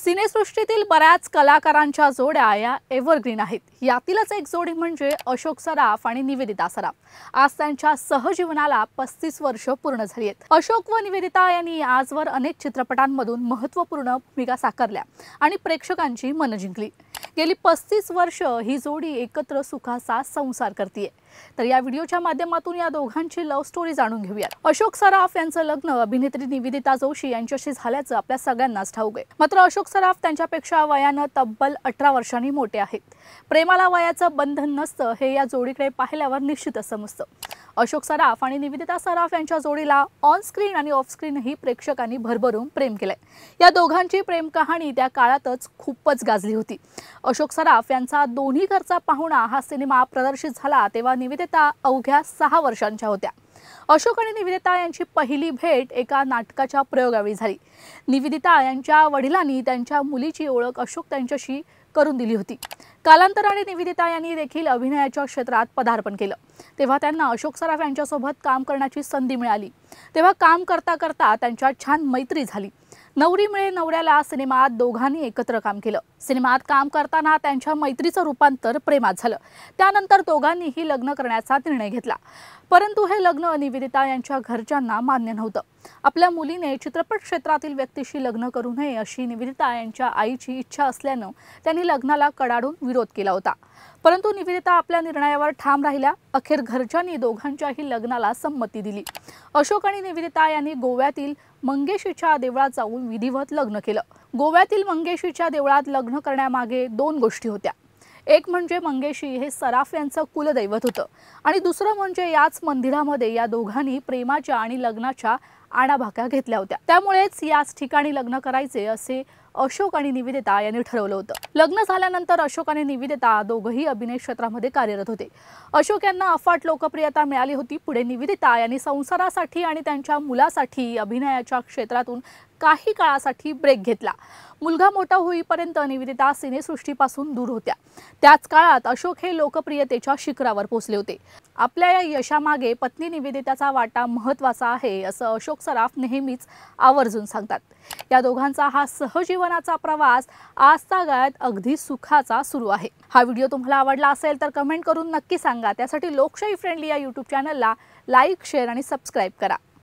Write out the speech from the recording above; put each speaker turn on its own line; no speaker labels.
सिनेसृष्टीतील बऱ्याच कलाकारांच्या जोड्या या एव्हरग्रीन आहेत। यातीलच एक जोडी म्हणजे अशोक सराफ आणि निवेदिता सराफ। आज त्यांच्या सहजीवनाला 35 वर्ष पूर्ण झाली आहेत। अशोक व निवेदिता यांनी आजवर अनेक चित्रपटांमधून महत्त्वपूर्ण भूमिका साकारल्या आणि प्रेक्षकांची मन जिंकली। गेली 35 वर्ष ही जोडी एकत्र सुखाचा संसार करते। तर या व्हिडिओच्या माध्यमातून या दोघांची लव्ह स्टोरी जाणून घेऊया। अशोक सराफ यांचं लग्न अभिनेत्री निवेदिता जोशी यांच्याशी झाल्याचं आपल्या सगळ्यांनाच ठाऊक आहे। मात्र अशोक सराफ त्यांच्यापेक्षा वयाने तब्बल 18 वर्षांनी मोठे आहेत। प्रेमाला वयाचं बंधन नसतं हे या जोडीकडे पाहिल्यावर निश्चितच समजतं। अशोक सराफ आणि निवेदिता सराफ यांच्या जोडीला ऑन स्क्रीन आणि ऑफ स्क्रीनही प्रेक्षकांनी भरभरून प्रेम केलंय। या दोघांची प्रेम कहाणी त्या काळातच खूपच गाजली होती। अशोक सराफ यांचा दोन्ही घरचा पाहुणा हा सिनेमा प्रदर्शित झाला तेव्हा निवेदिता अवघ्या 6 वर्षांच्या होत्या। अशोक आणि निवेदिता यांची पहिली भेट एका नाटकाच्या प्रयोगावेळी झाली। निवेदिता यांच्या वडिलांनी त्यांच्या मुलीची ओळख अशोक त्यांच्याशी करून दिली होती। कालांतराने निवेदिता यांनी देखील अभिनयाच्या क्षेत्रात पदार्पण केलं। तेव्हा त्यांना अशोक सराफ यांच्यासोबत काम करण्याची संधी मिळाली। तेव्हा काम करता करता त्यांच्यात छान मैत्री झाली। नवरी मिळे नवऱ्याला सिनेमात दोघांनी एकत्र काम केलं। सिनेमात काम करताना त्यांच्या मैत्रीचं रूपांतर प्रेमात झालं। त्यानंतर दोघांनीही लग्न करण्याचा निर्णय घेतला। परंतु हे लग्न निवेदिता यांच्या घरच्यांना मान्य नव्हतं। आपल्या मुलीने चित्रपट क्षेत्रातील व्यक्तीशी लग्न करू नये अशी निवेदिता यांच्या आईची इच्छा असल्यानं त्यांनी लग्नाला कडाडून विरोध केला होता। परंतु निवेदिता आपल्या निर्णयावर ठाम राहिल्या। अखेर घरच्यांनी दोघांच्याही लग्नाला संमती दिली। अशोक आणि निवेदिता यांनी गोव्यातील मंगेशीच्या देवळात जाऊन विधिवत लग्न केलं। गोव्यातील मंगेशीच्या देवळात लग्न करण्यामागे 2 गोष्टी होत्या। एक म्हणजे मंगेशी हे सराफ यांचं कुलदैवत होतं आणि दुसरं म्हणजे याच मंदिरामध्ये या दोघांनी प्रेमाच्या आणि लग्नाच्या आणाभाका घेतल्या होत्या। त्यामुळेच याच ठिकाणी लग्न करायचे असे अशोक आणि निवेदिता यांनी ठरवलं होतं। लग्न झाल्यानंतर अशोक आणि निवेदिता दोघंही अभिनय क्षेत्रामध्ये कार्यरत होते। अशोक यांना अफाट लोकप्रियता मिळाली होती। पुढे निवेदिता यांनी संसारासाठी आणि त्यांच्या मुलासाठी अभिनयाच्या क्षेत्रातून काही काळासाठी ब्रेक घेतला। मुलगा मोठा होईपर्यंत निवेदिता सिनेसृष्टीपासून दूर होत्या। त्याच काळात अशोक हे लोकप्रियतेच्या शिखरावर पोहोचले होते। आपल्या या यशामागे पत्नी निवेदिताचा वाटा महत्त्वाचा आहे असं अशोक सराफ नेहमीच आवर्जून सांगतात। या दोघांचा हा सहजीवनाचा प्रवास आजतागायत अगदी सुखाचा सुरू आहे। हा व्हिडिओ तुम्हाला आवडला असेल तर कमेंट करून नक्की सांगा। त्यासाठी लोकशाही फ्रेंडली या YouTube चॅनलला लाईक, शेअर आणि सबस्क्राईब करा।